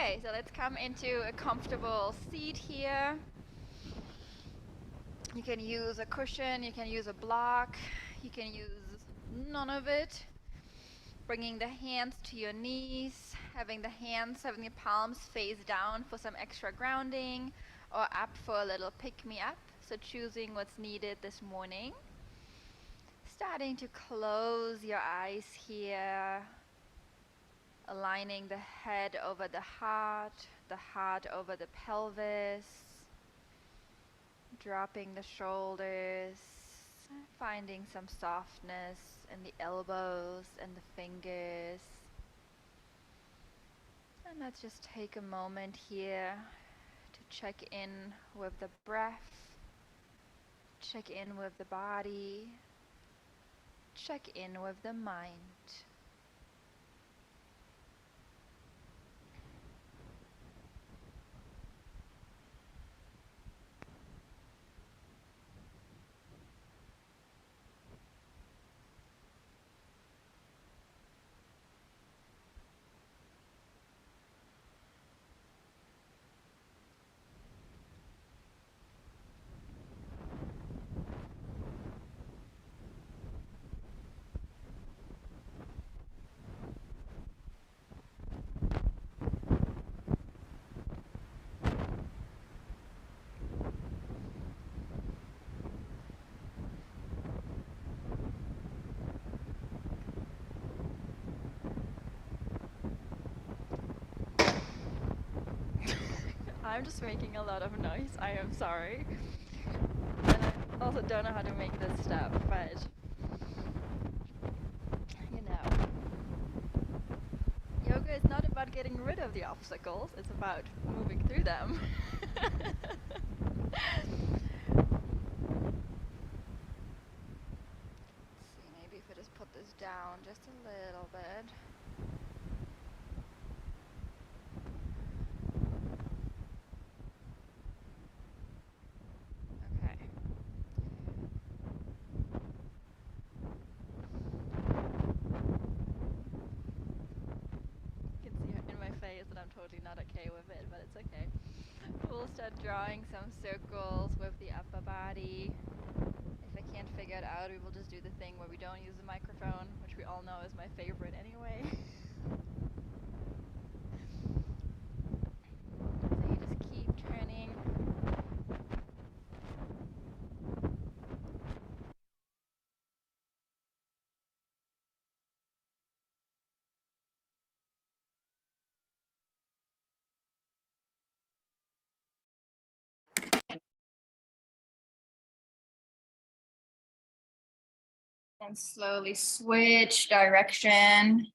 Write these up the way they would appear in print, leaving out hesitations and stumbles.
Okay, so let's come into a comfortable seat here. You can use a cushion, you can use a block, you can use none of it. Bringing the hands to your knees, having the palms face down for some extra grounding, or up for a little pick-me-up. So choosing what's needed this morning. Starting to close your eyes here. Aligning the head over the heart over the pelvis, dropping the shoulders, finding some softness in the elbows and the fingers. And let's just take a moment here to check in with the breath, check in with the body, check in with the mind. I'm just making a lot of noise. I am sorry. And I also don't know how to make this stuff, but you know, yoga is not about getting rid of the obstacles, it's about moving through them. Let's see, maybe if I just put this down just a little bit. That I'm totally not okay with it, but it's okay. We'll start drawing some circles with the upper body. If I can't figure it out, we will just do the thing where we don't use the microphone, which we all know is my favorite anyway. So you just keep turning. And slowly switch direction.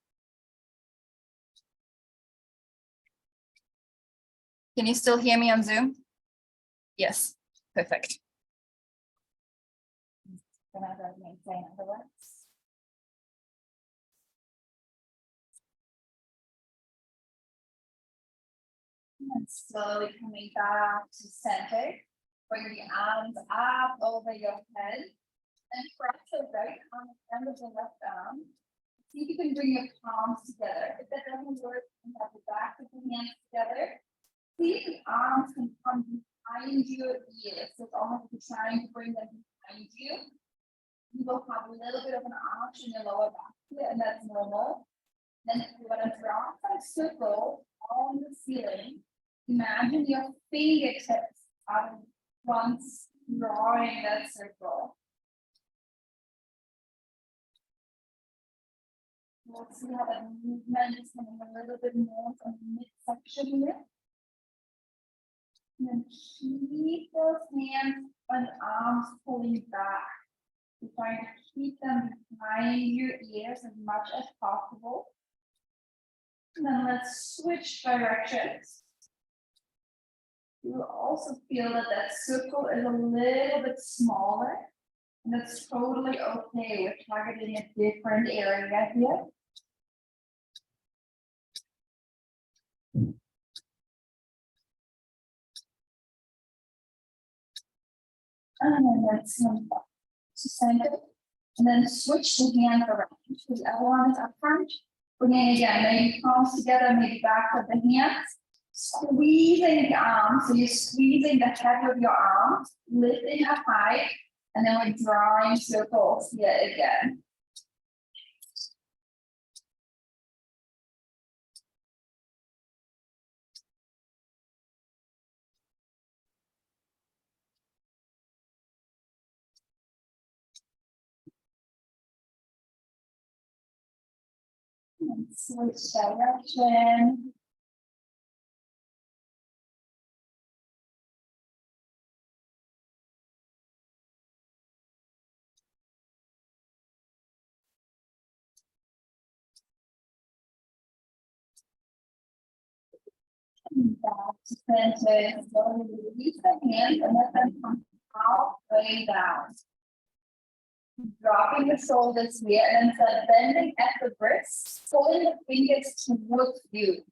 Can you still hear me on Zoom? Yes, perfect. And slowly coming back to center. Bring the arms up over your head. And press the right arm and the left arm. See if you can bring your palms together. If that doesn't work, you have the back of the hands together. See if the arms can come behind your ears. So it's almost like you're trying to bring them behind you. You will have a little bit of an arch in your lower back here, and that's normal. Then if you want to draw a circle on the ceiling, imagine your fingertips are once drawing that circle. We'll see how that movement is coming a little bit more from the midsection here. And then keep those hands and arms pulling back. You're trying to keep them behind your ears as much as possible. And then let's switch directions. You will also feel that that circle is a little bit smaller. And that's totally okay. We're targeting a different area here. And then let's come back to center. And then switch the hand around. So the other one is up front. Bringing again, maybe palms together, maybe back of the hands. Squeezing the arms, so you're squeezing the head of your arms, lifting up high, and then we're drawing circles here again. And switch direction. Back to center, slowly release the hands and let them come halfway down. Dropping the shoulders here and start bending at the wrists, pulling the fingers towards you.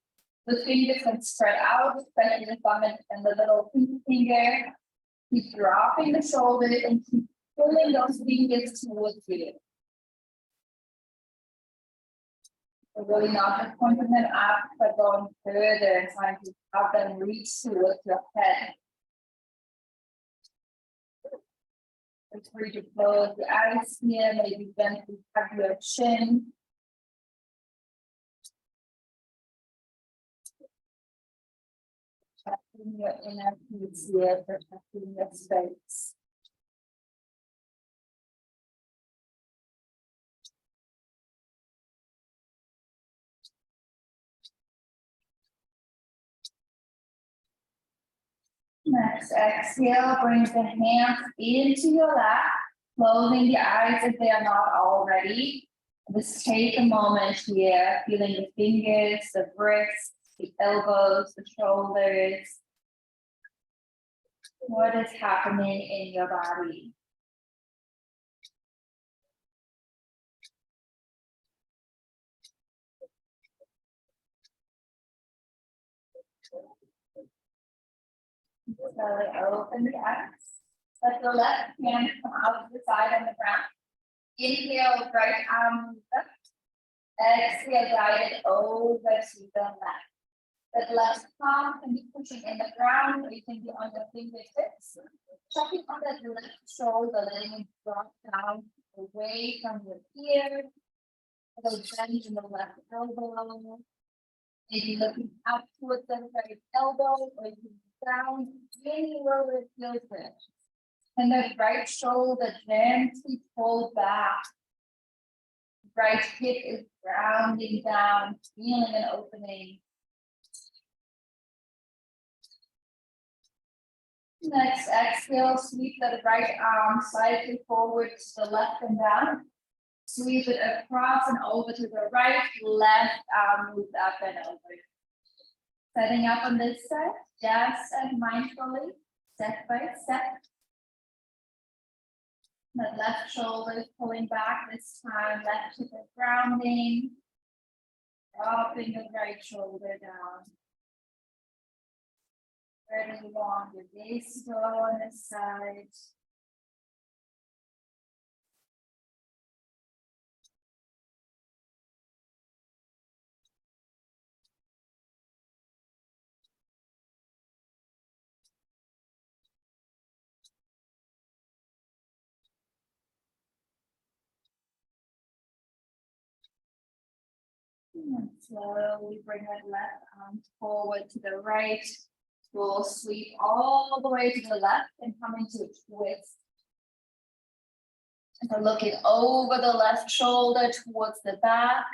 The fingers can spread out, especially the thumb and the little pinky finger. Keep dropping the shoulders and keep pulling those fingers towards you. So really not just pointing them up, but going further and trying to have them reach towards your head. It's free to close your eyes here, maybe gently tap your chin. Protecting your inner peace here, protecting your space. Next, exhale, bring the hands into your lap, closing the eyes if they are not already. Just take a moment here, feeling the fingers, the wrists, the elbows, the shoulders. What is happening in your body? Slowly open the eyes. Let the left hand come out to the side on the ground. Inhale, right arm moves up. Exhale, guide it over to the left. The left palm can be pushing in the ground, or you can be on your fingertips. Checking on that left shoulder, letting it drop down away from your ear. A little bend in the left elbow. Maybe looking up towards the right elbow, or you can down anywhere where it feels good. And the right shoulder gently pull back. Right hip is grounding down, feeling an opening. Next, exhale, sweep the right arm slightly forward to the left and down. Sweep it across and over to the right, left arm moves up and over. Setting up on this side, just and mindfully, step by step. The left shoulder is pulling back this time, left hip is grounding. Dropping the right shoulder down. Very long, your gaze go on this side. And slowly bring that left arm forward to the right. We'll sweep all the way to the left and come into a twist. And we're looking over the left shoulder towards the back.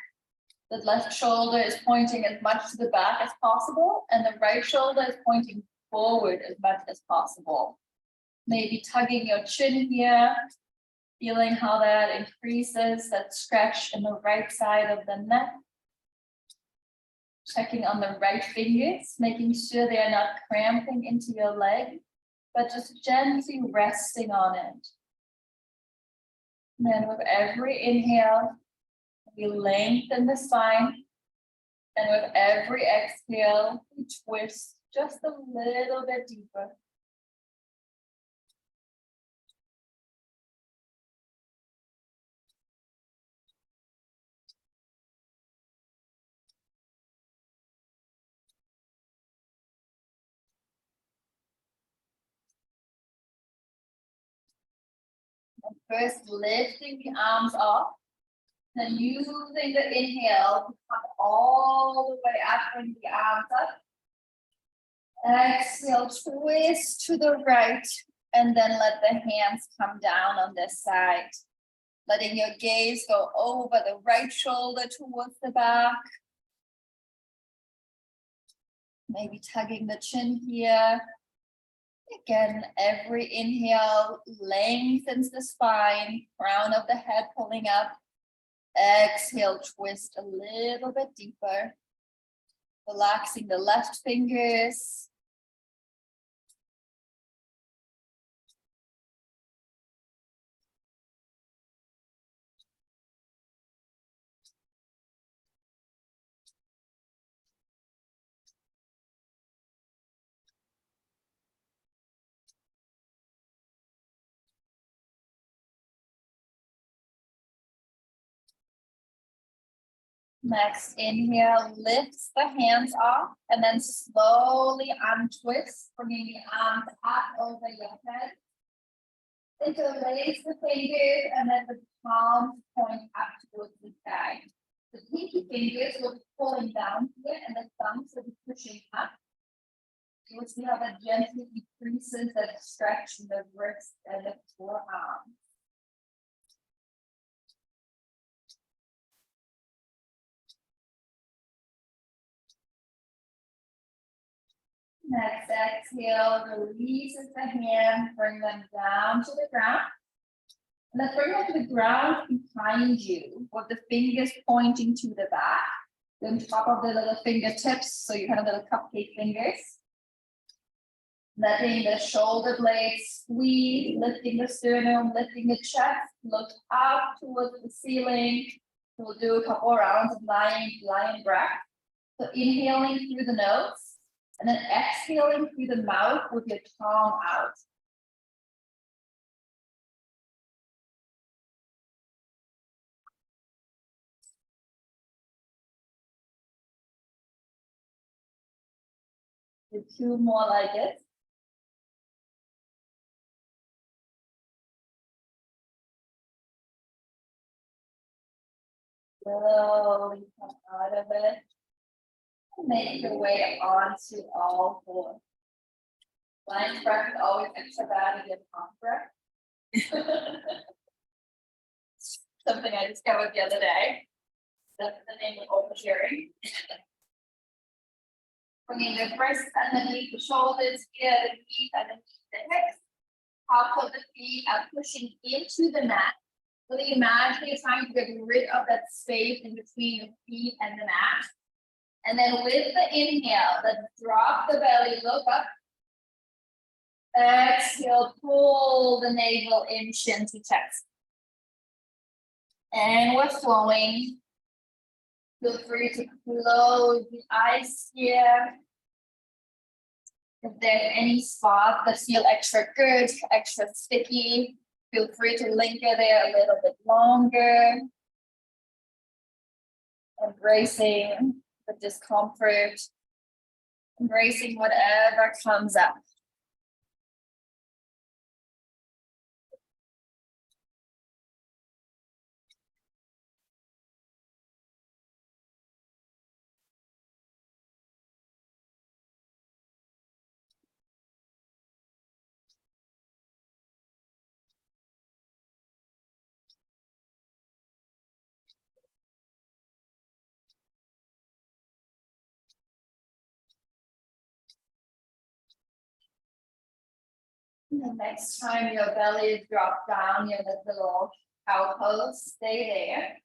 The left shoulder is pointing as much to the back as possible, and the right shoulder is pointing forward as much as possible. Maybe tugging your chin here, feeling how that increases that stretch in the right side of the neck. Checking on the right fingers, making sure they are not cramping into your leg, but just gently resting on it. And then with every inhale, we lengthen the spine. And with every exhale, we twist just a little bit deeper. First, lifting the arms up, then using the inhale to come all the way up, bring the arms up. Exhale, twist to the right, and then let the hands come down on this side. Letting your gaze go over the right shoulder towards the back. Maybe tugging the chin here. Again, every inhale lengthens the spine, crown of the head pulling up. Exhale, twist a little bit deeper. Relaxing the left fingers. Next inhale, lifts the hands off and then slowly untwist, bringing the arms up over your head. Interlace the fingers and then the palms point up towards the sky. The pinky fingers will be pulling down here and the thumbs will be pushing up. You will see how that gently decreases that stretch in the wrist and the forearm. Next exhale, releases the hand, bring them down to the ground. And then bring them to the ground behind you with the fingers pointing to the back. On top of the little fingertips, so you have little cupcake fingers. Letting the shoulder blades squeeze, lifting the sternum, lifting the chest, look up towards the ceiling. We'll do a couple rounds of lion breath. So inhaling through the nose. And then exhaling through the mouth with your tongue out. Do two more like this. Slowly come out of it. Make your way onto all fours. Lion breath is always extra bad to get palm breath. Something I discovered the other day. That's the name of oversharing. Bringing the wrists underneath the shoulders, here, the feet underneath the hips. Top of the feet are pushing into the mat. Really imagine you're trying to get rid of that space in between the feet and the mat. And then with the inhale, let's drop the belly, look up. Exhale, pull the navel in, chin to chest. And we're flowing. Feel free to close the eyes here. If there's any spots that feel extra good, extra sticky, feel free to linger there a little bit longer. Embracing the discomfort, embracing whatever comes up. The next time your belly is dropped down, you have this little cow pose, stay there.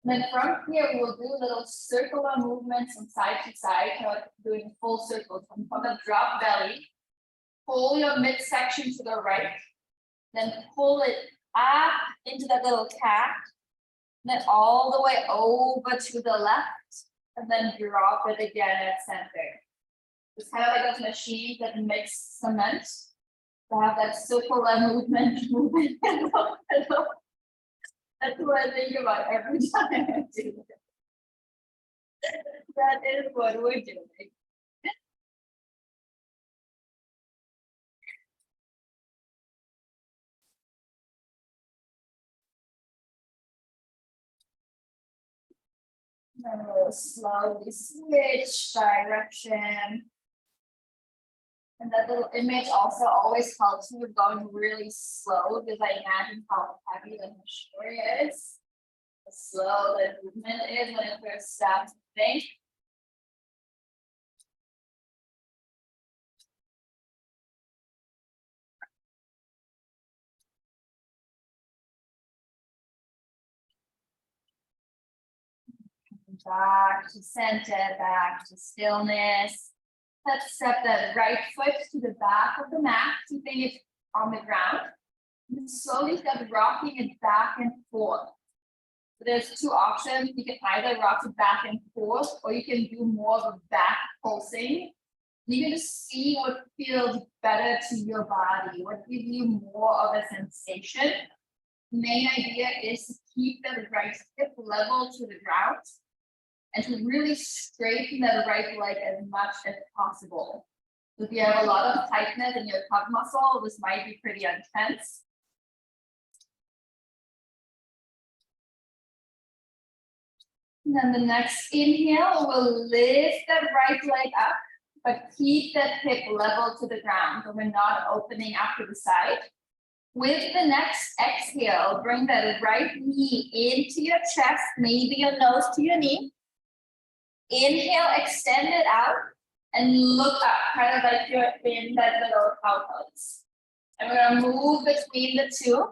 And then from here, we'll do little circular movements from side to side, doing full circles. From the drop belly, pull your midsection to the right, then pull it up into that little cat, then all the way over to the left, and then drop it again at center. It's kind of like those machines that mix cement. To have that circular movement. That's what I think about every time I do it. That is what we're doing. Then we'll slowly switch direction. And that little image also always helps me with going really slow because I imagine how heavy the machine is. How slow the movement is when it first starts to think. Back to center, back to stillness. Let's step the right foot to the back of the mat, keeping it on the ground. And slowly start rocking it back and forth. So there's two options. You can either rock it back and forth, or you can do more of a back pulsing. You can just see what feels better to your body, what gives you more of a sensation. The main idea is to keep the right hip level to the ground and to really straighten that right leg as much as possible. So if you have a lot of tightness in your calf muscle, this might be pretty intense. And then the next inhale, we'll lift that right leg up, but keep that hip level to the ground, so we're not opening up to the side. With the next exhale, bring that right knee into your chest, maybe your nose to your knee. Inhale, extend it out, and look up, kind of like you're in that little cow pose. And we're gonna move between the two,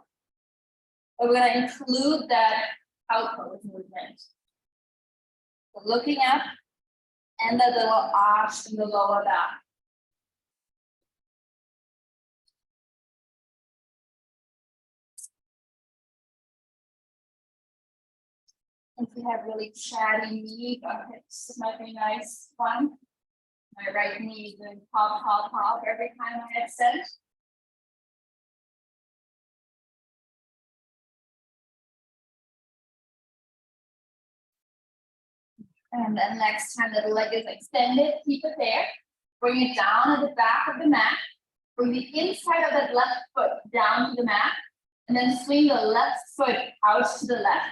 but we're gonna include that cow pose movement. So looking up, and the little arch in the lower back. If you have really chatty knee, this might be a nice one. My right knee is doing pop, pop, pop every time I extend. And then next time that the leg is extended, keep it there. Bring it down at the back of the mat. Bring the inside of that left foot down to the mat. And then swing the left foot out to the left.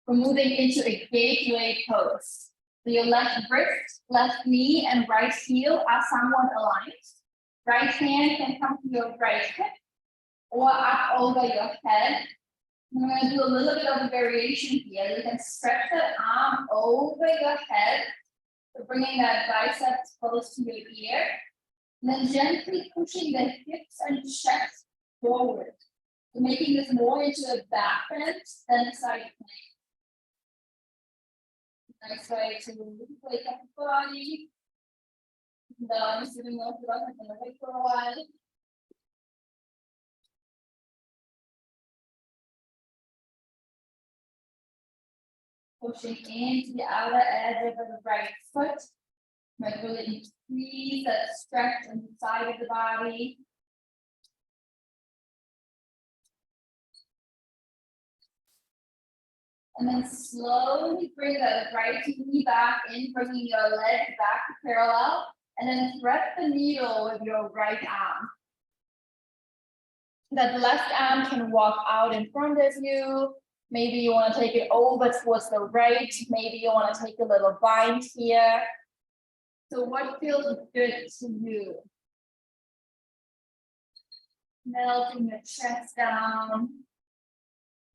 We're moving into a gateway pose. So your left wrist, left knee, and right heel are somewhat aligned. Right hand can come to your right hip or up over your head. We're going to do a little bit of a variation here. You can stretch that arm over your head. So bringing that biceps close to your ear. And then gently pushing the hips and chest forward. So making this more into a back bend than a side plank. Nice way to wake up the body. I'm sitting off the button and wait for a while. Pushing into the outer edge of the right foot. Might really increase that stretch on the side of the body. And then slowly bring that right knee back in, bringing your leg back to parallel. And then thread the needle with your right arm. That left arm can walk out in front of you. Maybe you want to take it over towards the right. Maybe you want to take a little bind here. So what feels good to you? Melting your chest down.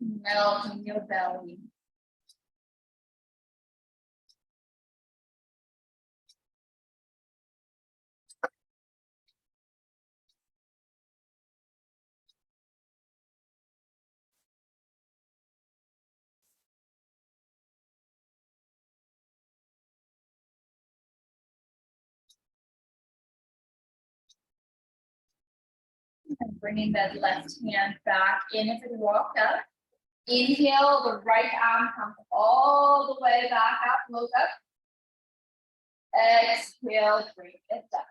Melting your belly. And bringing that left hand back in as it walk up. Inhale, the right arm comes all the way back up, look up. Exhale, bring it down.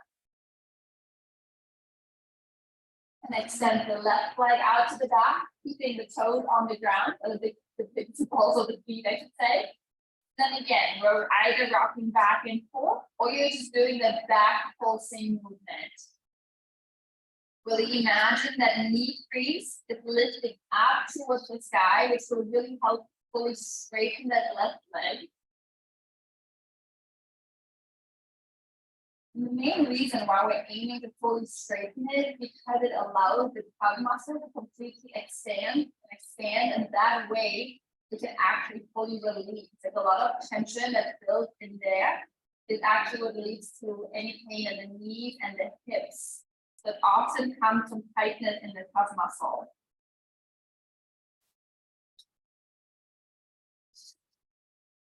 And extend the left leg out to the back, keeping the toes on the ground, or the balls of the feet, I should say. Then again, we're either rocking back and forth, or you're just doing the back pulsing movement. Really imagine that knee crease is lifting up towards the sky, which will really help fully straighten that left leg. The main reason why we're aiming to fully straighten it because it allows the pelvic muscle to completely expand, and that way it can actually fully release. There's a lot of tension that's built in there. It actually what leads to any pain in the knees and the hips that often comes from tightness in the pelvic muscle.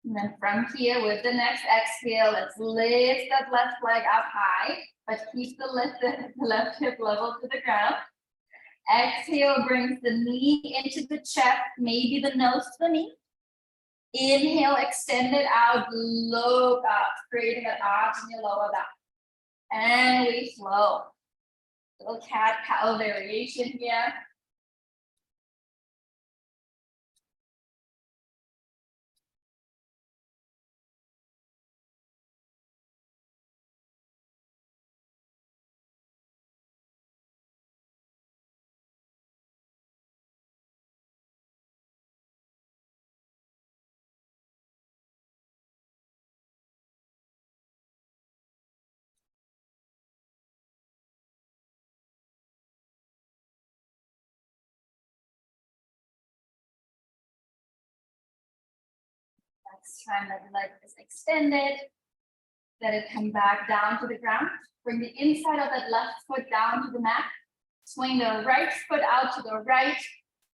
And then from here with the next exhale, let's lift that left leg up high, but keep the left hip level to the ground. Exhale brings the knee into the chest, maybe the nose to the knee. Inhale, extend it out, look up, creating an arch in your lower back. And we flow. Little cat-cow variation here. Next time that the leg is extended, let it come back down to the ground. Bring the inside of that left foot down to the mat. Swing the right foot out to the right,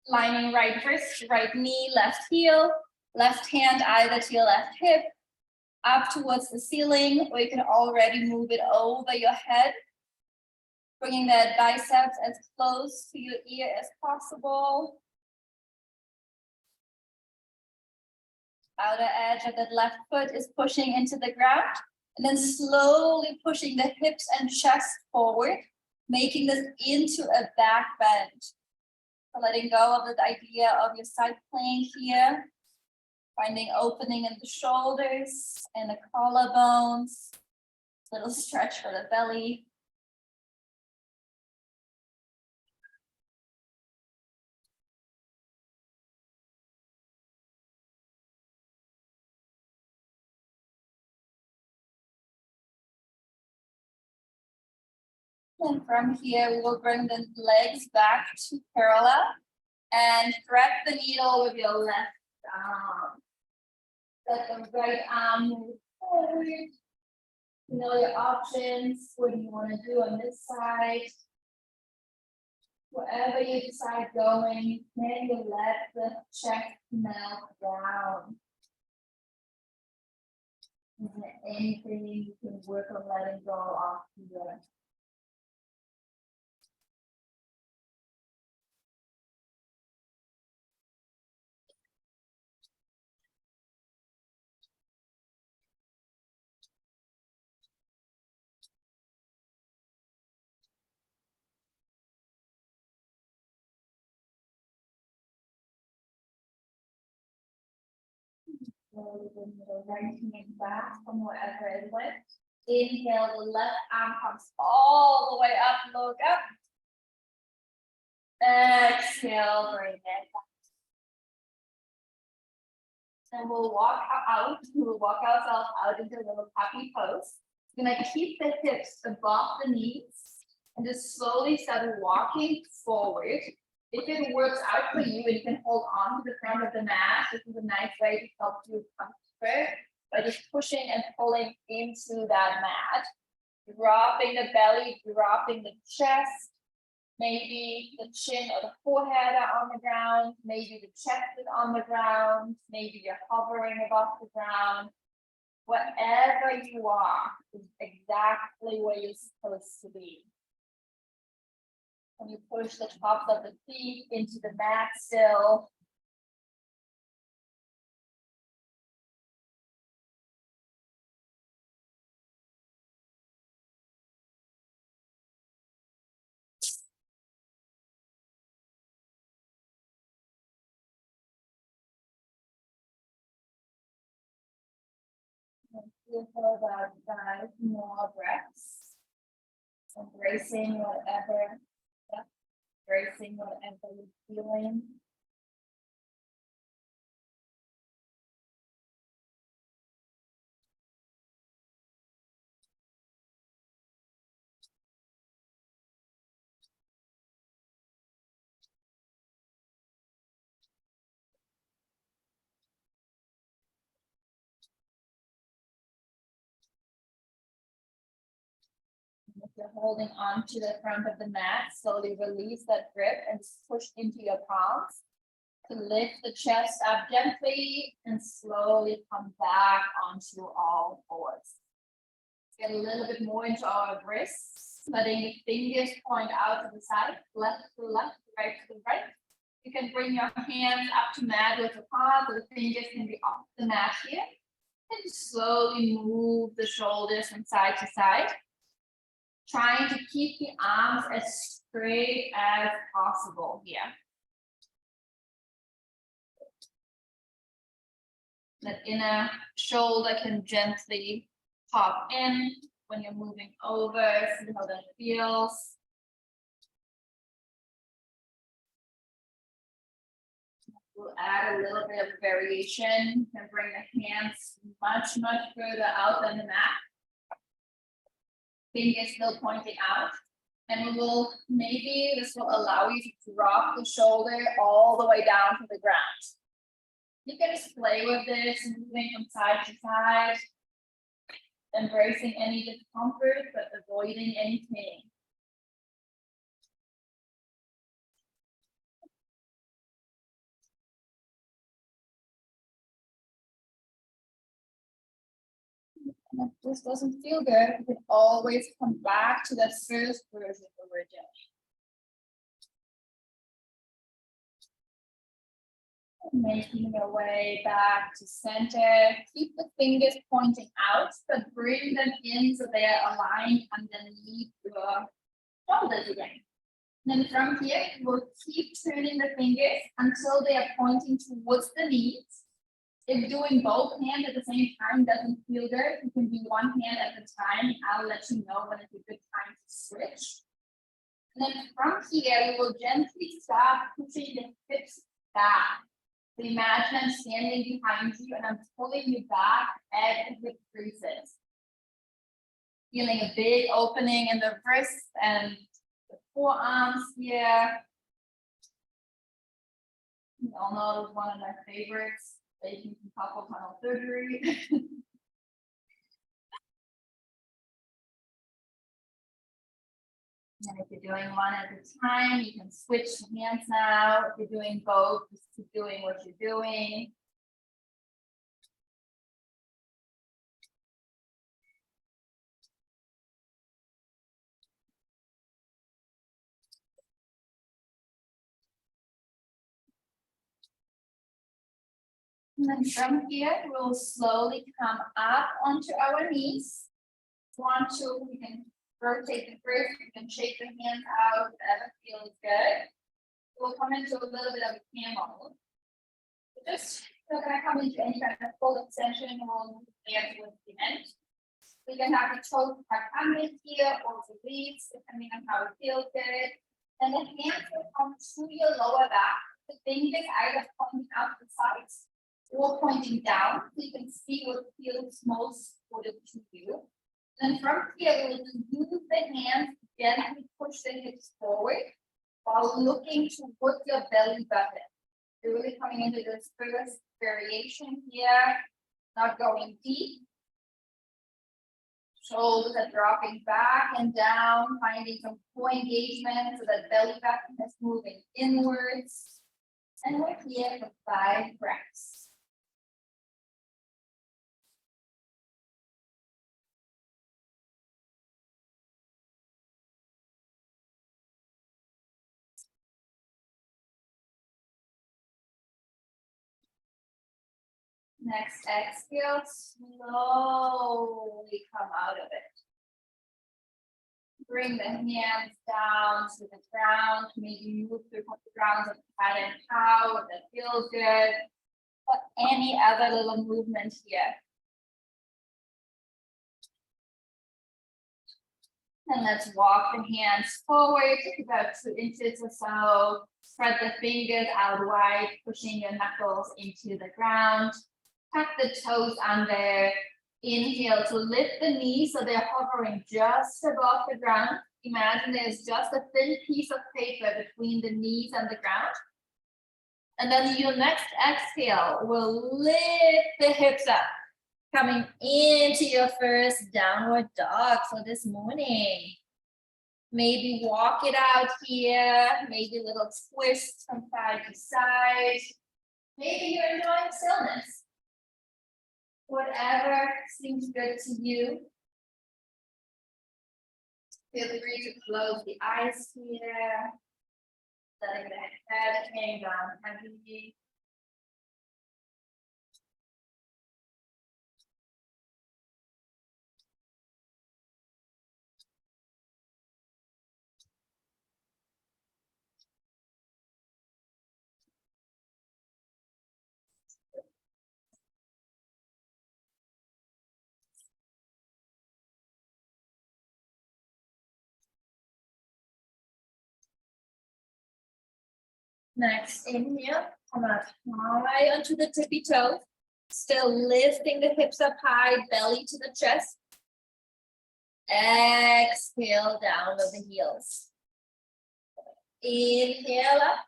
lining right wrist, right knee, left heel, left hand either to your left hip, up towards the ceiling, or you can already move it over your head. Bringing that biceps as close to your ear as possible. Outer edge of that left foot is pushing into the ground, and then slowly pushing the hips and chest forward, making this into a back bend. So letting go of the idea of your side plank here, finding opening in the shoulders and the collarbones, little stretch for the belly. And from here, we will bring the legs back to parallel and thread the needle with your left arm. Let the right arm move forward. You know your options. What do you want to do on this side? Wherever you decide going, then you let the chest melt down. Is there anything you can work on letting go off here? Slowly bring the right hand back from wherever it went. Inhale, the left arm comes all the way up, look up. Exhale, bring it back. And we'll walk ourselves out into a little puppy pose. We're gonna keep the hips above the knees and just slowly start walking forward. If it works out for you and you can hold on to the front of the mat, this is a nice way to help you comfort by just pushing and pulling into that mat. Dropping the belly, dropping the chest. Maybe the chin or the forehead are on the ground. Maybe the chest is on the ground. Maybe you're hovering above the ground. Whatever you are is exactly where you're supposed to be. And you push the tops of the feet into the mat still. Feel about 5 more breaths. Embracing whatever you're feeling. If you're holding on to the front of the mat, slowly release that grip and push into your palms to lift the chest up gently and slowly come back onto all fours. Get a little bit more into our wrists, letting the fingers point out to the side, left to the left, right to the right. You can bring your hands up to mat with the palm, so the fingers can be off the mat here. And slowly move the shoulders from side to side. Trying to keep the arms as straight as possible here. That inner shoulder can gently pop in when you're moving over, see how that feels. We'll add a little bit of variation. You can bring the hands much further out than the mat. Fingers still pointing out. And we will, maybe this will allow you to drop the shoulder all the way down to the ground. You can just play with this, moving from side to side, embracing any discomfort, but avoiding any pain. And if this doesn't feel good, you can always come back to that first version originally. Making your way back to center. Keep the fingers pointing out, but bring them in so they are aligned underneath your shoulders again. And then from here, we'll keep turning the fingers until they are pointing towards the knees. If doing both hands at the same time doesn't feel good, you can do one hand at a time. I'll let you know when it's a good time to switch. And then from here, we will gently start pushing the hips back. So imagine I'm standing behind you and I'm pulling you back at the hip creases. Feeling a big opening in the wrists and the forearms here. You all know it was one of my favorites. Taking some carpal tunnel surgery. And if you're doing one at a time, you can switch hands now. If you're doing both, just keep doing what you're doing. And then from here, we'll slowly come up onto our knees. Want to, we can rotate the grip, you can shake the hands out, whatever feels good. We'll come into a little bit of a camel. Just we're gonna come into any kind of full extension and we'll dance with the end. We can have the toes tucked under here or release, depending on how it feels good. And the hands will come to your lower back. The fingers either pointing out the sides or pointing down, so you can see what feels most supportive to you. And from here, we will use the hands to gently push the hips forward while looking towards your belly button. You're really coming into this first variation here, not going deep. Shoulders are dropping back and down, finding some core engagement so that belly button is moving inwards. And we're here for 5 breaths. Next exhale, slowly come out of it. Bring the hands down to the ground. Maybe move through the ground of cat and cow if that feels good. Or any other little movement here. And let's walk the hands forward, about 2 inches or so. Spread the fingers out wide, pushing your knuckles into the ground. Tuck the toes under. Inhale to lift the knees so they're hovering just above the ground. Imagine there's just a thin piece of paper between the knees and the ground. And then your next exhale will lift the hips up, coming into your first downward dog for this morning. Maybe walk it out here, maybe a little twist from side to side. Maybe you're enjoying stillness. Whatever seems good to you. Feel free to close the eyes here, letting the head hang down heavy. Next, inhale, come up high onto the tippy toes. Still lifting the hips up high, belly to the chest. Exhale down with the heels. Inhale up.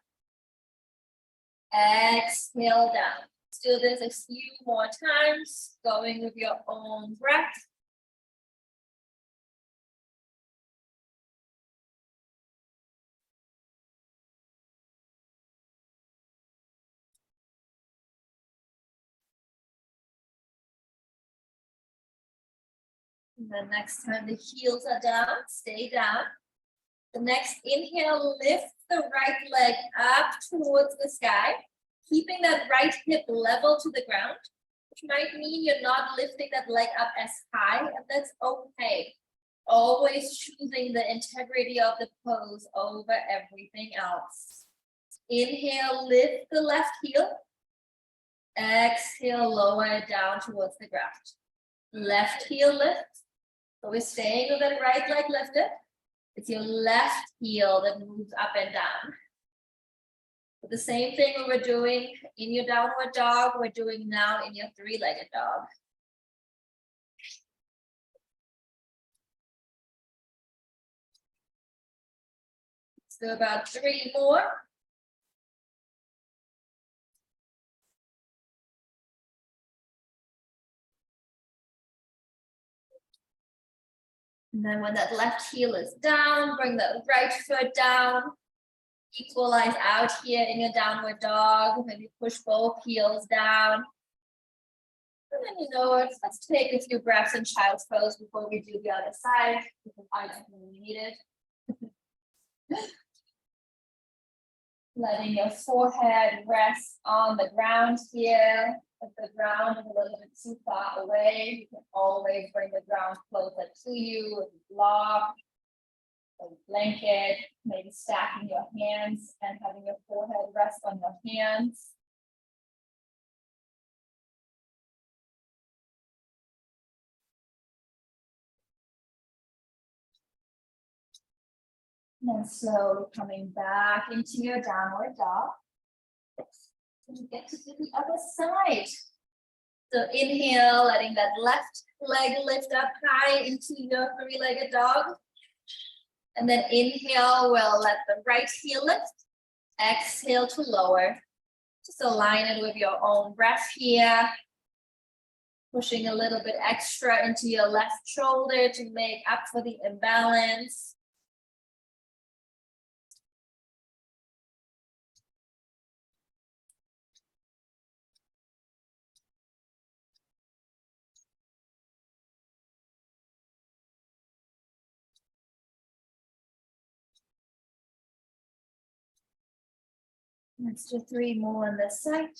Exhale down. Let's do this a few more times, going with your own breath. And then next time the heels are down, stay down. The next inhale, lift the right leg up towards the sky, keeping that right hip level to the ground, which might mean you're not lifting that leg up as high, and that's okay. Always choosing the integrity of the pose over everything else. Inhale, lift the left heel. Exhale, lower it down towards the ground. Left heel lift. So we're staying with that right leg lifted. It's your left heel that moves up and down. But the same thing we're doing in your downward dog, we're doing now in your three-legged dog. Let's do about 3 more. And then when that left heel is down, bring the right foot down. Equalize out here in your downward dog. Maybe push both heels down. And then you know what, let's take a few breaths in child's pose before we do the other side, because I don't really need it. Letting your forehead rest on the ground here. If the ground is a little bit too far away, you can always bring the ground closer to you with a block, a blanket, maybe stacking your hands and having your forehead rest on your hands. And then slowly coming back into your downward dog. And you get to do the other side. So inhale, letting that left leg lift up high into your three-legged dog. And then inhale, we'll let the right heel lift. Exhale to lower. Just align it with your own breath here. Pushing a little bit extra into your left shoulder to make up for the imbalance. Let's do 3 more on this side.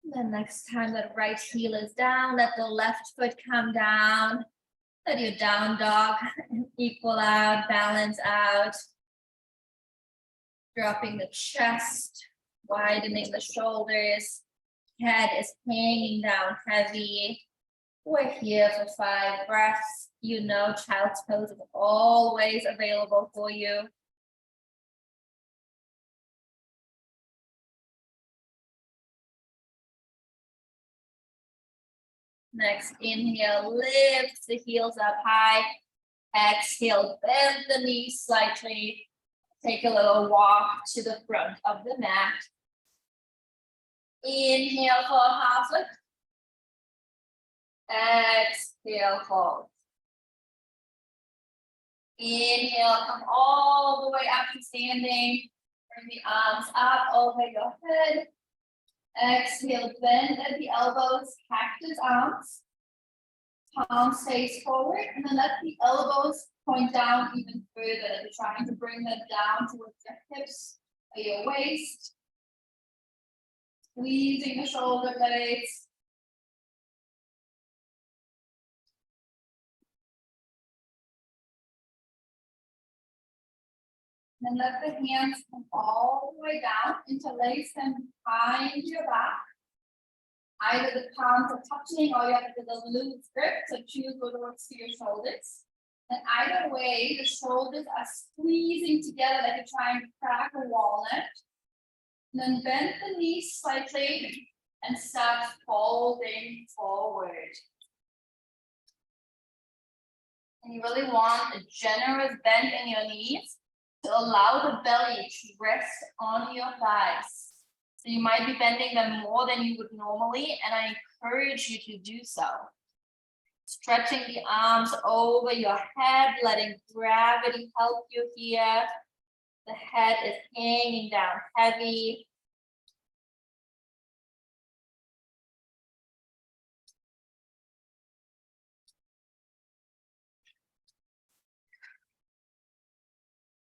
Then next time that right heel is down, let the left foot come down. Let your down dog equal out, balance out. Dropping the chest, widening the shoulders. Head is hanging down heavy. We're here for 5 breaths. You know child's pose is always available for you. Next, inhale, lift the heels up high. Exhale, bend the knees slightly. Take a little walk to the front of the mat. Inhale for a half lift. Exhale, fold. Inhale, come all the way up to standing. Bring the arms up over your head. Exhale, bend at the elbows, cactus arms. Palm stays forward, and then let the elbows point down even further. You're trying to bring them down towards your hips or your waist. Squeezing the shoulder blades. Then let the hands come all the way down, interlace them behind your back. Either the palms are touching or you have the loose grip, so choose what works for your shoulders. And either way, the shoulders are squeezing together like you're trying to crack a walnut. And then bend the knees slightly and start folding forward. And you really want a generous bend in your knees to allow the belly to rest on your thighs. So you might be bending them more than you would normally, and I encourage you to do so. Stretching the arms over your head, letting gravity help you here. The head is hanging down heavy.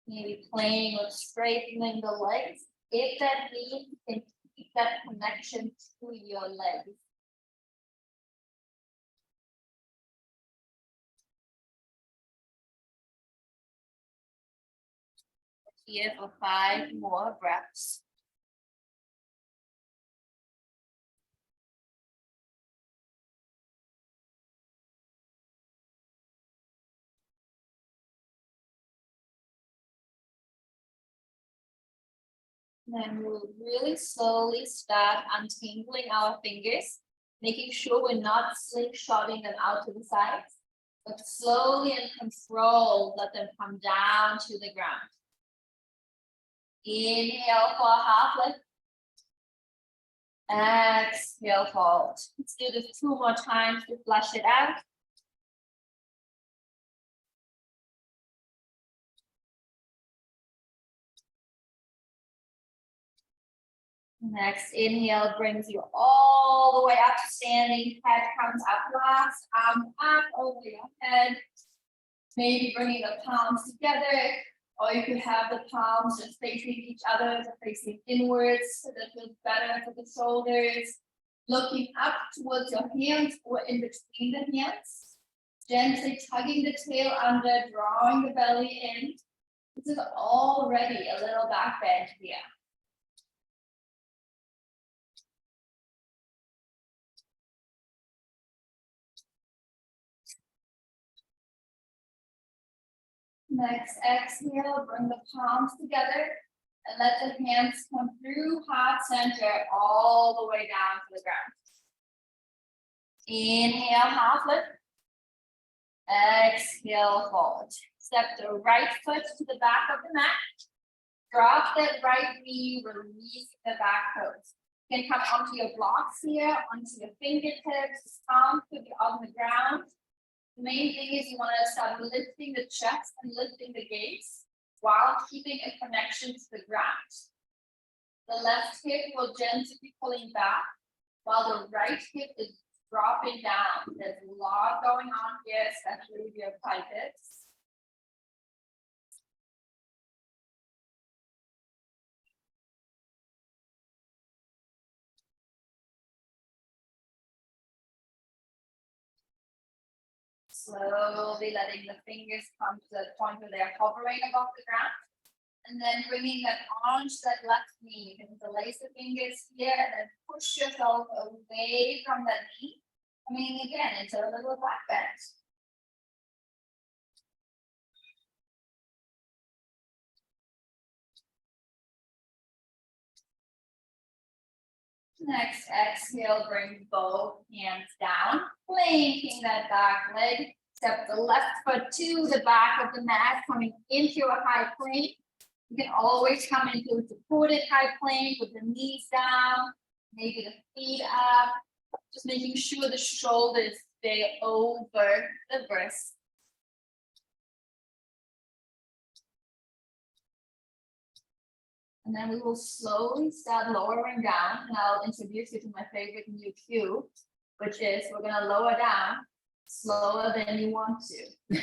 Maybe playing with straightening the legs. If that means you can keep that connection to your legs. Here for 5 more breaths. Then we'll really slowly start untangling our fingers, making sure we're not slingshotting them out to the sides, but slowly and controlled, let them come down to the ground. Inhale for a half lift. Exhale, fold. Let's do this 2 more times to flush it out. Next inhale brings you all the way up to standing. Head comes up last, arms up over your head. Maybe bringing the palms together, or you could have the palms just facing each other, facing inwards, so that feels better for the shoulders. Looking up towards your hands or in between the hands. Gently tugging the tail under, drawing the belly in. This is already a little back bend here. Next, exhale, bring the palms together and let the hands come through heart center all the way down to the ground. Inhale, half lift. Exhale, fold. Step the right foot to the back of the mat. Drop that right knee, release the back toes. You can come onto your blocks here, onto your fingertips, palms could be on the ground. The main thing is you want to start lifting the chest and lifting the gaze while keeping a connection to the ground. The left hip will gently be pulling back while the right hip is dropping down. There's a lot going on here, especially with your pivots. Slowly letting the fingers come to the point where they're hovering above the ground. And then bringing that arm to that left knee. You can interlace the fingers here and then push yourself away from that knee. Coming again into a little back bend. Next, exhale, bring both hands down, planking that back leg. Step the left foot to the back of the mat, coming into a high plank. You can always come into supported high plank with the knees down, maybe the feet up, just making sure the shoulders stay over the wrist. And then we will slowly start lowering down, and I'll introduce you to my favorite new cue, which is we're gonna lower down slower than you want to.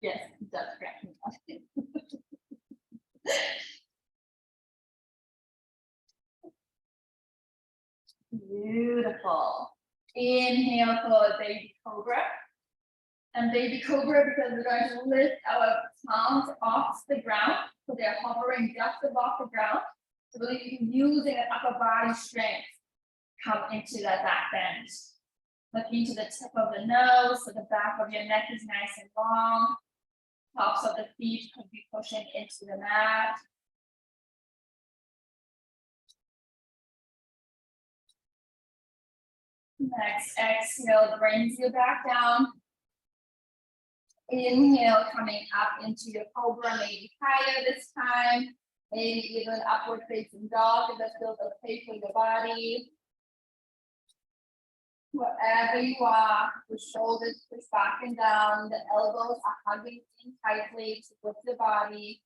Yes, that's correct. Beautiful. Inhale for baby cobra. And baby cobra, because we're going to lift our palms off the ground. So they're hovering just above the ground. So really using an upper body strength, come into that back bend. Looking to the tip of the nose, so the back of your neck is nice and long. Tops of the feet could be pushing into the mat. Next exhale brings you back down. Inhale, coming up into your cobra, maybe higher this time. Maybe even upward facing dog if that feels okay for your body. Wherever you are, the shoulders push back and down, the elbows are hugging in tightly with the body.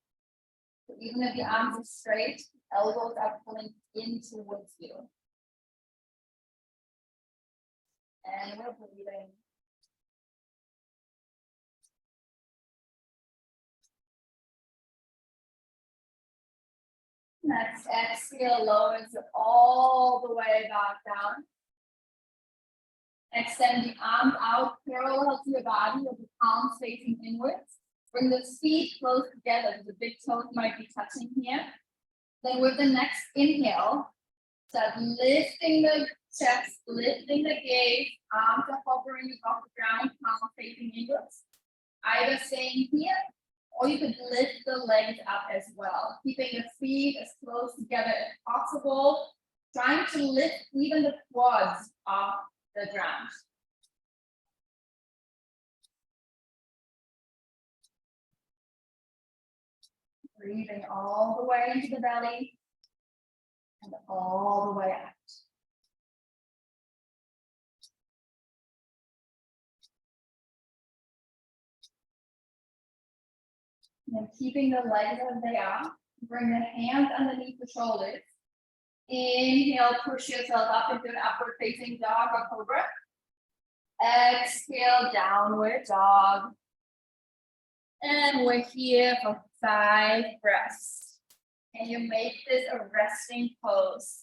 So even if the arms are straight, elbows are pulling in towards you. And we're breathing. Next exhale, lowers it all the way back down. Extend the arms out parallel to your body with the palms facing inwards. Bring the feet close together. The big toes might be touching here. Then with the next inhale, start lifting the chest, lifting the gaze, arms are hovering above the ground, palms facing inwards. Either staying here, or you could lift the legs up as well, keeping the feet as close together as possible, trying to lift even the quads off the ground. Breathing all the way into the belly and all the way out. And then keeping the legs as they are, bring the hands underneath the shoulders. Inhale, push yourself up into an upward facing dog or cobra. Exhale, downward dog. And we're here for 5 breaths. Can you make this a resting pose?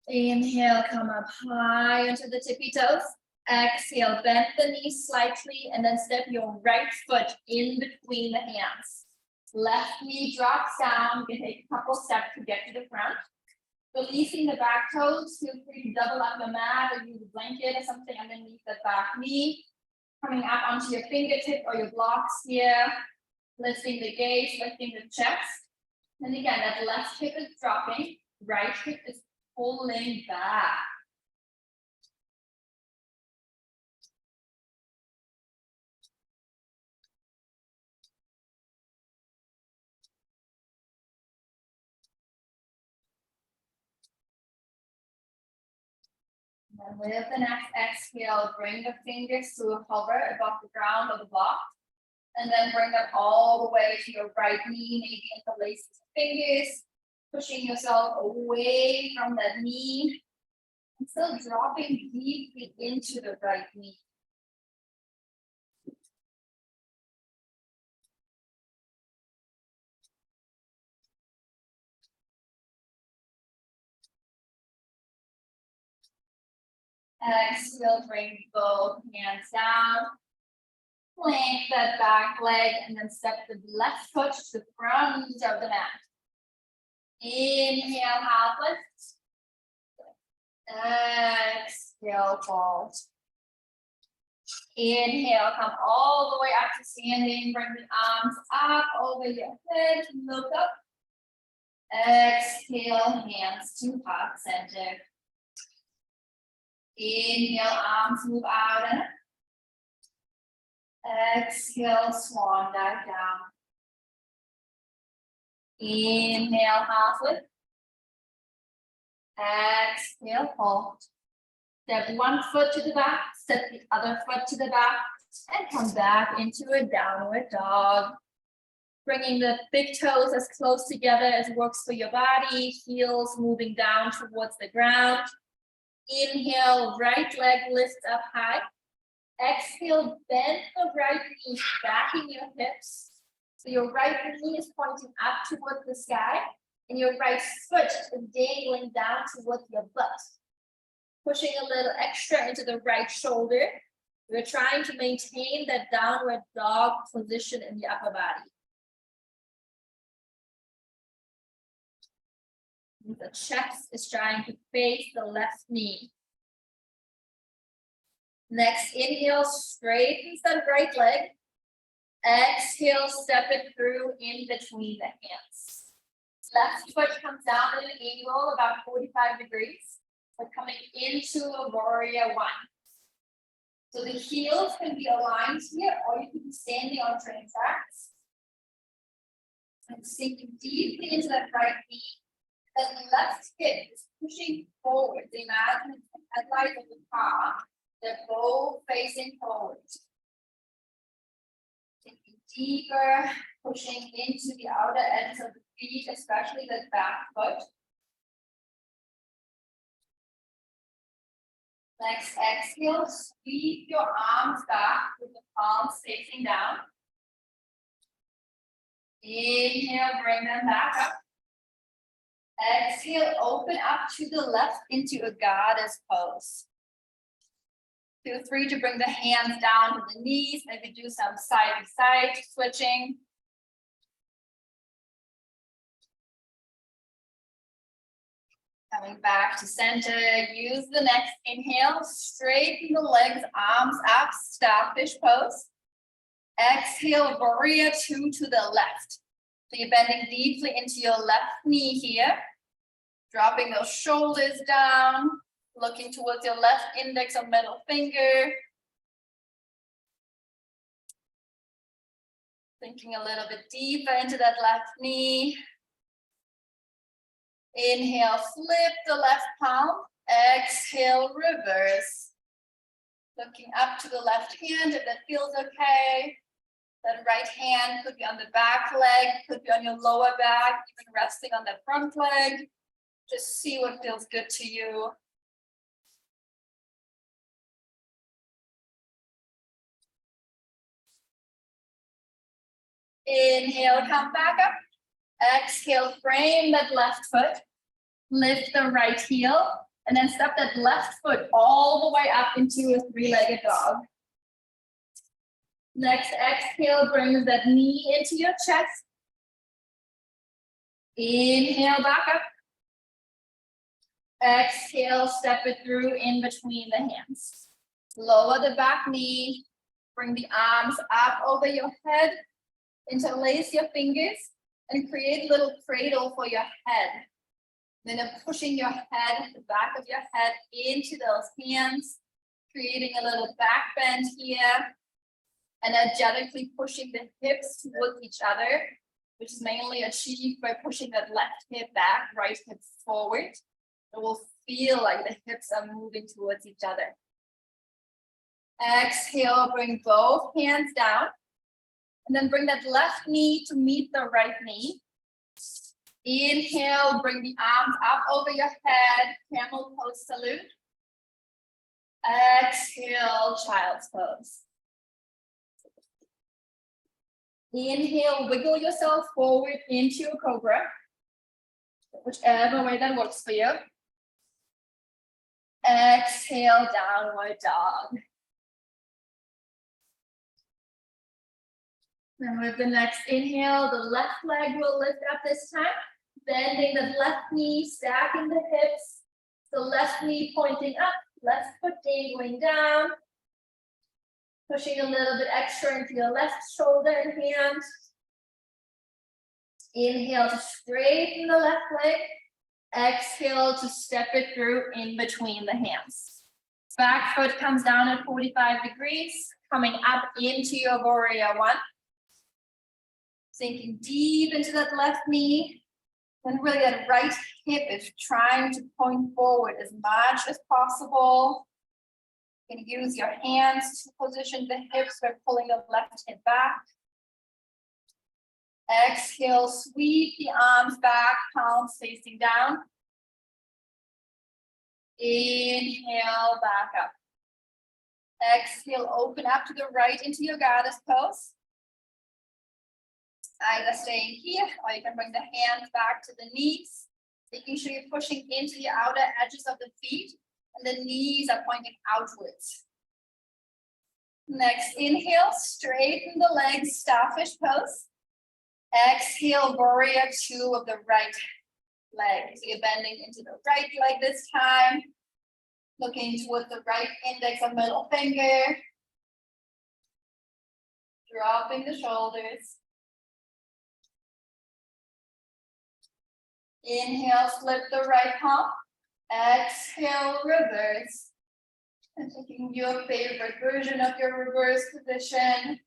Inhale, come up high onto the tippy toes. Exhale, bend the knees slightly and then step your right foot in between the hands. Left knee drops down. You can take a couple steps to get to the front. Releasing the back toes, feel free to double up the mat or use a blanket or something underneath the back knee. Coming up onto your fingertip or your blocks here. Lifting the gaze, lifting the chest. And again, that left hip is dropping, right hip is pulling back. And with the next exhale, bring the fingers to hover above the ground of the block. And then bring them all the way to your right knee, maybe interlace the fingers, pushing yourself away from that knee. And still dropping deeply into the right knee. Exhale, bring both hands down. Plank that back leg and then step the left foot to the front of the mat. Inhale, half lift. Exhale, fold. Inhale, come all the way up to standing. Bring the arms up over your head. Look up. Exhale, hands to heart center. Inhale, arms move out and up. Exhale, swan dive down. Inhale, half lift. Exhale, hold. Step one foot to the back, step the other foot to the back, and come back into a downward dog. Bringing the big toes as close together as works for your body, heels moving down towards the ground. Inhale, right leg lifts up high. Exhale, bend the right knee, backing your hips. So your right knee is pointing up towards the sky, and your right foot is dangling down towards your butt. Pushing a little extra into the right shoulder. We're trying to maintain that downward dog position in the upper body. The chest is trying to face the left knee. Next, inhale, straightens that right leg. Exhale, step it through in between the hands. Left foot comes down at an angle about 45 degrees. We're coming into a warrior one. So the heels can be aligned here, or you can be standing on train tracks. And sinking deeply into that right knee. Then the left hip is pushing forward. So imagine the headlight of the car. They're both facing forward. Sinking deeper, pushing into the outer ends of the feet, especially the back foot. Next, exhale, sweep your arms back with the palms facing down. Inhale, bring them back up. Exhale, open up to the left into a goddess pose. Feel free to bring the hands down to the knees, maybe do some side to side switching. Coming back to center, use the next inhale, straighten the legs, arms up, starfish pose. Exhale, warrior two to the left. So you're bending deeply into your left knee here, dropping those shoulders down, looking towards your left index or middle finger. Thinking a little bit deeper into that left knee. Inhale, flip the left palm. Exhale, reverse. Looking up to the left hand if that feels okay. That right hand could be on the back leg, could be on your lower back, even resting on the front leg. Just see what feels good to you. Inhale, come back up. Exhale, frame that left foot. Lift the right heel. And then step that left foot all the way up into a three-legged dog. Next, exhale, brings that knee into your chest. Inhale, back up. Exhale, step it through in between the hands. Lower the back knee. Bring the arms up over your head. Interlace your fingers and create a little cradle for your head. Then pushing your head, the back of your head into those hands, creating a little back bend here. Energetically pushing the hips towards each other, which is mainly achieved by pushing that left hip back, right hip forward. It will feel like the hips are moving towards each other. Exhale, bring both hands down. And then bring that left knee to meet the right knee. Inhale, bring the arms up over your head, camel pose salute. Exhale, child's pose. Inhale, wiggle yourself forward into a cobra, whichever way that works for you. Exhale, downward dog. Then with the next inhale, the left leg will lift up this time, bending the left knee, stacking the hips, the left knee pointing up, left foot dangling down. Pushing a little bit extra into your left shoulder and hand. Inhale to straighten the left leg. Exhale to step it through in between the hands. Back foot comes down at 45 degrees, coming up into your warrior one. Sinking deep into that left knee. Then really that right hip is trying to point forward as much as possible. You can use your hands to position the hips by pulling the left hip back. Exhale, sweep the arms back, palms facing down. Inhale, back up. Exhale, open up to the right into your goddess pose. Either staying here or you can bring the hands back to the knees. Making sure you're pushing into the outer edges of the feet and the knees are pointing outwards. Next, inhale, straighten the legs, starfish pose. Exhale, warrior two of the right leg. So you're bending into the right leg this time. Looking towards the right index or middle finger. Dropping the shoulders. Inhale, flip the right palm. Exhale, reverse. And taking your favorite version of your reverse position.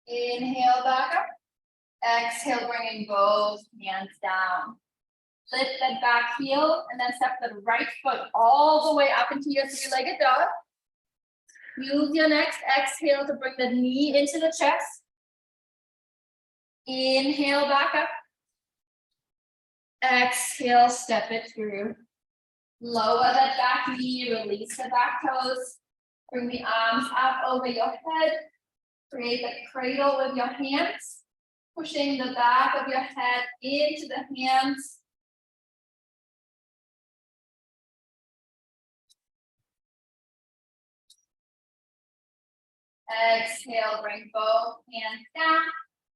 Inhale, back up. Exhale, bringing both hands down. Lift that back heel and then step the right foot all the way up into your three-legged dog. Use your next exhale to bring the knee into the chest. Inhale, back up. Exhale, step it through. Lower that back knee, release the back toes. Bring the arms up over your head. Create a cradle with your hands. Pushing the back of your head into the hands. Exhale, bring both hands down.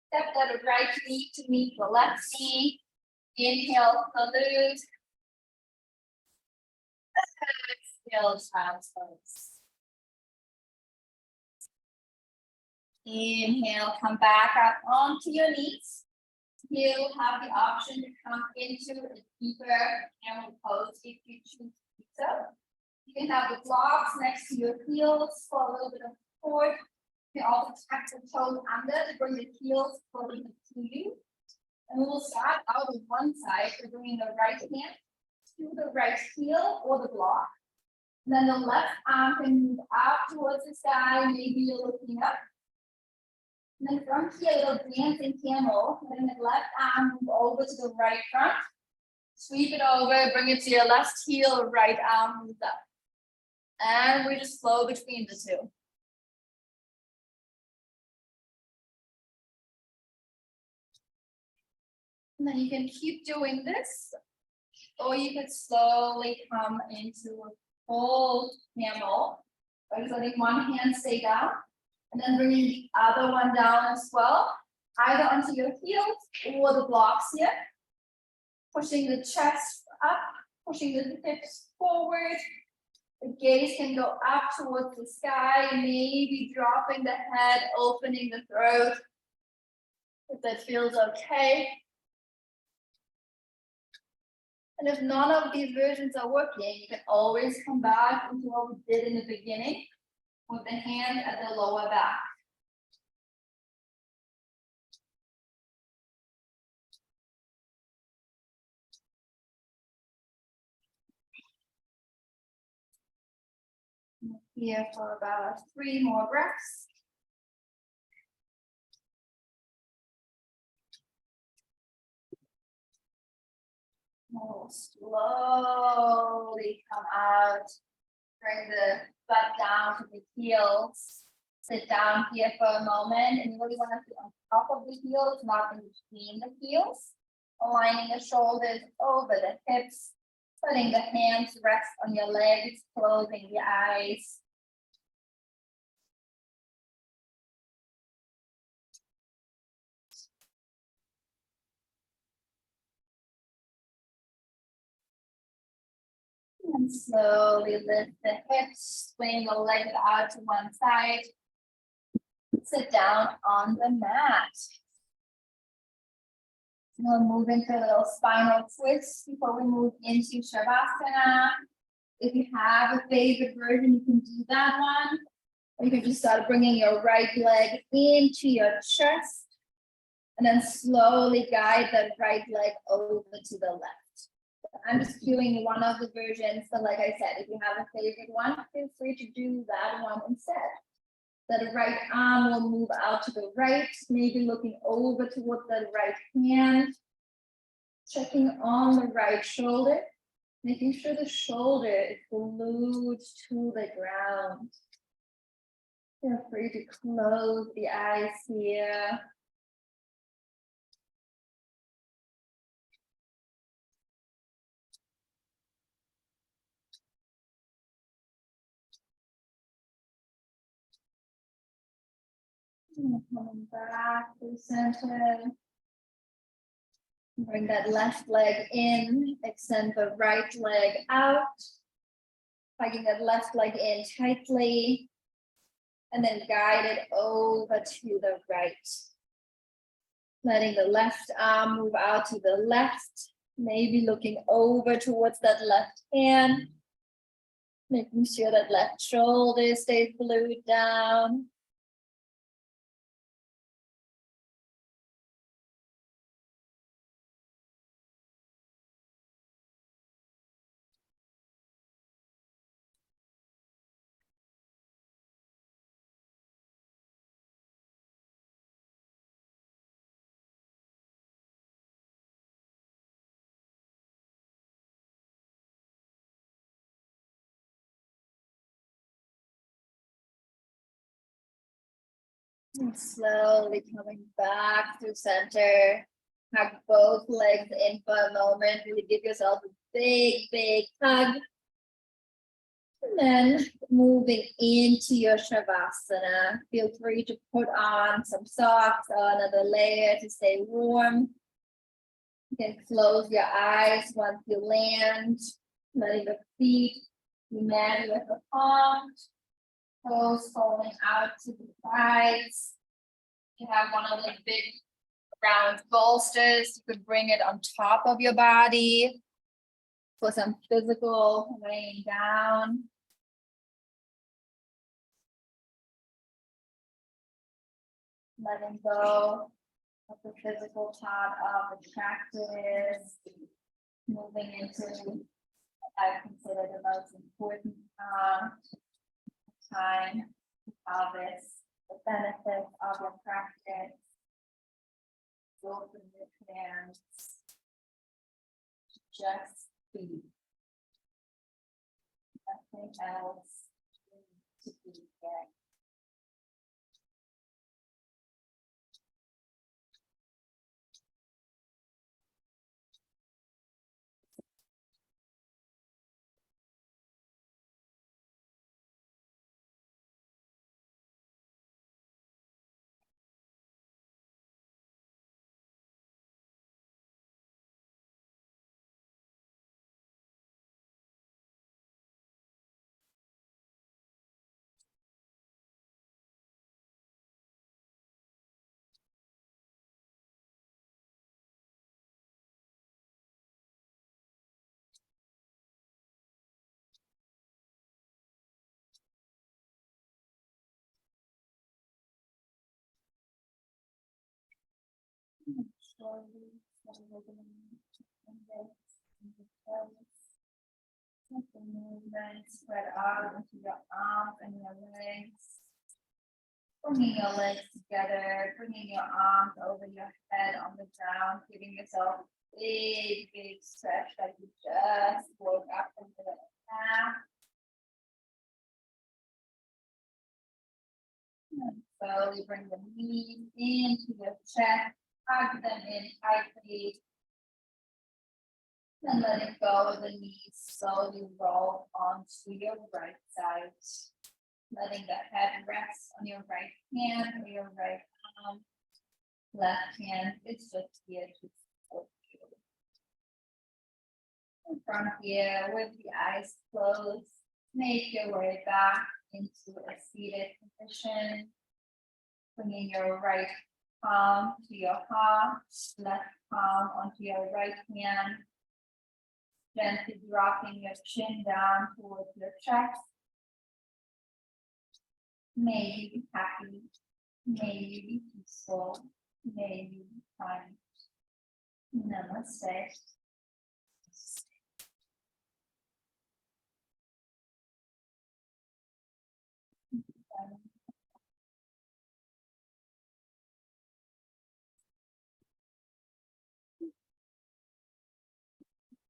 Step that right knee to meet the left knee. Inhale, salute. Exhale, child's pose. Inhale, come back up onto your knees. You have the option to come into a deeper camel pose if you choose to do so. You can have the blocks next to your heels for a little bit of support. You can also tuck the toes under to bring the heels closer to you. And we'll start out with one side, so bringing the right hand to the right heel or the block. And then the left arm can move up towards the sky, maybe you're looking up. And then from here, little dancing camel, letting the left arm move over to the right front. Sweep it over, bring it to your left heel, right arm moves up. And we just flow between the two. And then you can keep doing this, or you can slowly come into a full camel by just letting one hand stay down, and then bringing the other one down as well, either onto your heels or the blocks here. Pushing the chest up, pushing the hips forward. The gaze can go up towards the sky, maybe dropping the head, opening the throat, if that feels okay. And if none of these versions are working, you can always come back into what we did in the beginning with the hand at the lower back. Here for about 3 more breaths. We'll slowly come out. Bring the butt down to the heels. Sit down here for a moment, and you really want to be on top of the heels, not in between the heels. Aligning the shoulders over the hips. Letting the hands rest on your legs, closing the eyes. And slowly lift the hips, swing the legs out to one side. Sit down on the mat. We'll move into a little spinal twist before we move into Shavasana. If you have a favorite version, you can do that one. Or you can just start bringing your right leg into your chest. And then slowly guide that right leg over to the left. I'm just cueing one of the versions, but like I said, if you have a favorite one, feel free to do that one instead. That right arm will move out to the right, maybe looking over towards the right hand. Checking on the right shoulder, making sure the shoulder is glued to the ground. Feel free to close the eyes here. Coming back to center. Bring that left leg in, extend the right leg out. Hugging that left leg in tightly. And then guide it over to the right. Letting the left arm move out to the left. Maybe looking over towards that left hand. Making sure that left shoulder stays glued down. And slowly coming back to center. Hug both legs in for a moment. Really give yourself a big hug. And then moving into your Shavasana. Feel free to put on some socks or another layer to stay warm. You can close your eyes once you land. Letting the feet be met with the palms. Toes falling out to the sides. You have one of the big round bolsters. You could bring it on top of your body for some physical weighing down. Letting go of the physical part of the practice. Moving into what I consider the most important time to harvest the benefits of your practice. Open your hands. Just be. Nothing else to be there. Slowly, the movement spread out into your arms and your legs. Bringing your legs together, bringing your arms over your head on the ground, giving yourself a big stretch like you just woke up into the nap. And slowly bring the knees into your chest, hug them in tightly. And letting go of the knees, slowly roll onto your right side. Letting the head rest on your right hand or your right arm. Left hand is just here to support you. And from here, with the eyes closed, make your way back into a seated position. Bringing your right palm to your heart, left palm onto your right hand. Gently dropping your chin down towards your chest. May you be happy. May you be peaceful. May you be kind. Namaste.